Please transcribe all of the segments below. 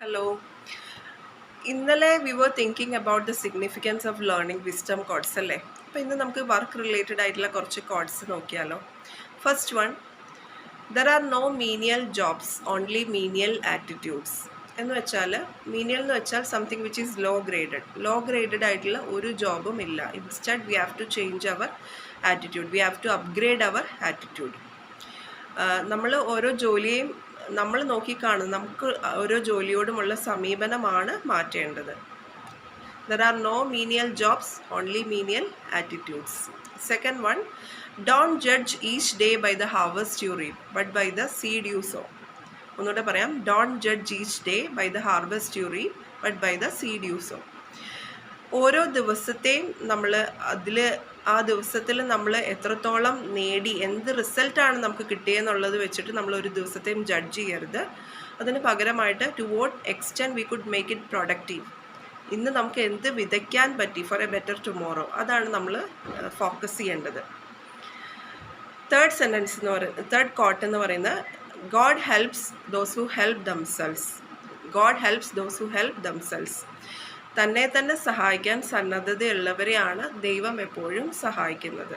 Hello. ഇന്നലെ we were thinking about the significance of learning wisdom quotes അല്ലേ. അപ്പോൾ ഇന്ന് നമുക്ക് വർക്ക് റിലേറ്റഡ് ആയിട്ടുള്ള കുറച്ച് കോഡ്സ് നോക്കിയാലോ. First one, there are no menial jobs, only menial attitudes. എന്ന് വെച്ചാൽ മീനിയൽ എന്ന് വെച്ചാൽ something which is low graded ആയിട്ടുള്ള ഒരു ജോബും ഇല്ല. Instead we have to change our attitude, we have to upgrade our attitude. നമ്മൾ ഓരോ ജോലിയെയും നമ്മൾ നോക്കിക്കാണും, നമുക്ക് ഓരോ ജോലിയോടുമുള്ള സമീപനമാണ് മാറ്റേണ്ടത്. There are no menial jobs, only menial attitudes. Second one, don't judge each day by the harvest you reap but by the seed you sow. ഒന്നുകൂടെ പറയാം, don't judge each day by the harvest you reap but by the seed you sow. ഓരോ ദിവസത്തെയും നമ്മൾ ആ ദിവസത്തിൽ നമ്മൾ എത്രത്തോളം നേടി, എന്ത് റിസൾട്ടാണ് നമുക്ക് കിട്ടിയെന്നുള്ളത് വെച്ചിട്ട് നമ്മൾ ഒരു ദിവസത്തെയും ജഡ്ജ് ചെയ്യരുത്. അതിന് പകരമായിട്ട് to what extent we could make it productive. ഇന്ന് നമുക്ക് എന്ത് വിതയ്ക്കാൻ പറ്റി ഫോർ എ ബെറ്റർ ടുമോറോ, അതാണ് നമ്മൾ ഫോക്കസ് ചെയ്യേണ്ടത്. തേർഡ് കോട്ട് എന്ന് പറയുന്നത്, God helps those who help themselves. God helps those who help themselves. തന്നെ സഹായിക്കാൻ സന്നദ്ധതയുള്ളവരെയാണ് ദൈവം എപ്പോഴും സഹായിക്കുന്നത്.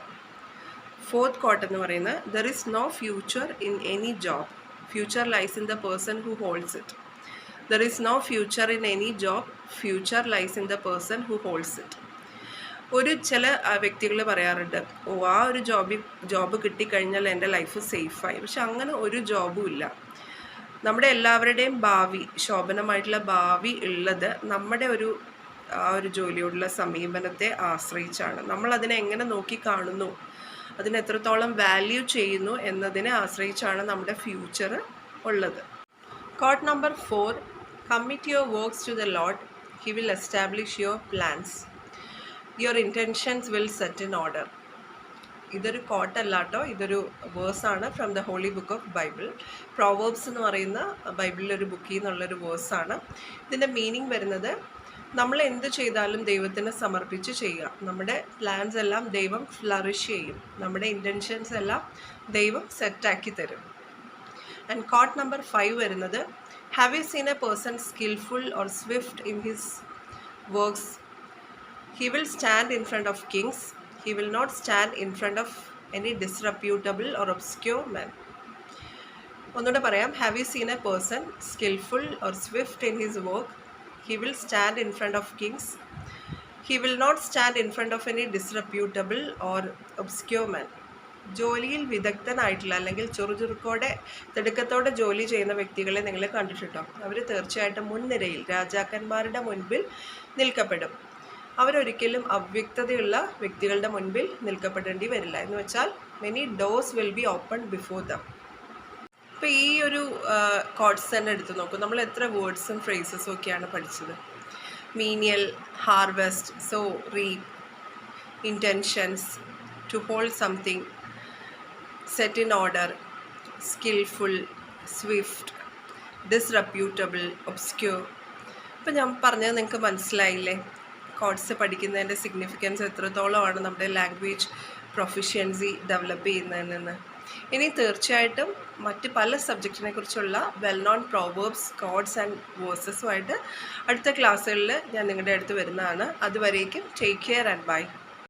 ഫോർത്ത് കോട്ട് എന്ന് പറയുന്നത്, there is no future in any job, future lies in the person who holds it. There is no future in any job, future lies in the person who holds it. ചില വ്യക്തികൾ പറയാറുണ്ട്, ആ ഒരു job കിട്ടിക്കഴിഞ്ഞാൽ എൻ്റെ life സേഫായി. പക്ഷെ അങ്ങനെ ഒരു ജോബും ഇല്ല. നമ്മുടെ എല്ലാവരുടെയും ഭാവി, ശോഭനമായിട്ടുള്ള ഭാവി ഉള്ളത് നമ്മുടെ ആ ഒരു ജോലിയോടുള്ള സമീപനത്തെ ആശ്രയിച്ചാണ്. നമ്മളതിനെ എങ്ങനെ നോക്കിക്കാണുന്നു, അതിന് എത്രത്തോളം വാല്യൂ ചെയ്യുന്നു എന്നതിനെ ആശ്രയിച്ചാണ് നമ്മുടെ ഫ്യൂച്ചർ ഉള്ളത്. Quote number 4, commit your works to the Lord, he will establish your plans, your intentions will set in order. ഇതൊരു കോട്ടല്ല കേട്ടോ, ഇതൊരു വേഴ്സാണ് from the holy book of Bible. Proverbs എന്ന് പറയുന്ന ബൈബിളിലൊരു ബുക്കിൽ നിന്നുള്ളൊരു വേഴ്സാണ്. ഇതിൻ്റെ മീനിങ് വരുന്നത്, നമ്മൾ എന്ത് ചെയ്താലും ദൈവത്തിന് സമർപ്പിച്ച് ചെയ്യുക. നമ്മുടെ പ്ലാൻസ് എല്ലാം ദൈവം ഫ്ലറിഷ് ചെയ്യും, നമ്മുടെ ഇൻറ്റൻഷൻസ് എല്ലാം ദൈവം സെറ്റാക്കി തരും. ആൻഡ് കോട്ട് നമ്പർ 5 വരുന്നത്, have you seen a person skillful or swift in his works, he will stand in front of kings, he will not stand in front of any disreputable or obscure man. ഒന്നുകൂടെ പറയാം, have you seen a person skillful or swift in his work, he will stand in front of kings, he will not stand in front of any disreputable or obscure man. ജോലിയിൽ വിദഗ്ധനായിട്ടുള്ള അല്ലെങ്കിൽ ചുറുചുറുക്കോടെ തിടുക്കത്തോടെ ജോലി ചെയ്യുന്ന വ്യക്തികളെ നിങ്ങൾ കണ്ടിട്ടുണ്ടോ? അവർ തീർച്ചയായിട്ടും മുൻനിരയിൽ രാജാക്കന്മാരുടെ മുൻപിൽ നിൽക്കപ്പെടും. അവരൊരിക്കലും അവ്യക്തതയുള്ള വ്യക്തികളുടെ മുൻപിൽ നിൽക്കപ്പെടേണ്ടി വരില്ല. എന്ന് വെച്ചാൽ many doors will be open before dum. ഇപ്പോൾ ഈ ഒരു കോഡ്സ് തന്നെ എടുത്തു നോക്കും. നമ്മൾ എത്ര വേർഡ്സും ഫ്രേസസും ഒക്കെയാണ് പഠിച്ചത്. Menial, harvest, sow, reap, intentions, to hold something, set in order, skilful, swift, disreputable, obscure. ഇപ്പം ഞാൻ പറഞ്ഞത് നിങ്ങൾക്ക് മനസ്സിലായില്ലേ? കോഡ്സ് പഠിക്കുന്നതിൻ്റെ സിഗ്നിഫിക്കൻസ് എത്രത്തോളമാണ് നമ്മുടെ ലാംഗ്വേജ് പ്രൊഫിഷ്യൻസി ഡെവലപ്പ് ചെയ്യുന്നതിനെന്ന്. ഇനി തീർച്ചയായിട്ടും മറ്റ് പല സബ്ജക്റ്റിനെ കുറിച്ചുള്ള well known proverbs, quotes and വേഴ്സസുമായിട്ട് അടുത്ത ക്ലാസ്സുകളിൽ ഞാൻ നിങ്ങളുടെ അടുത്ത് വരുന്നതാണ്. അതുവരേക്കും ടേക്ക് കെയർ ആൻഡ് ബൈ.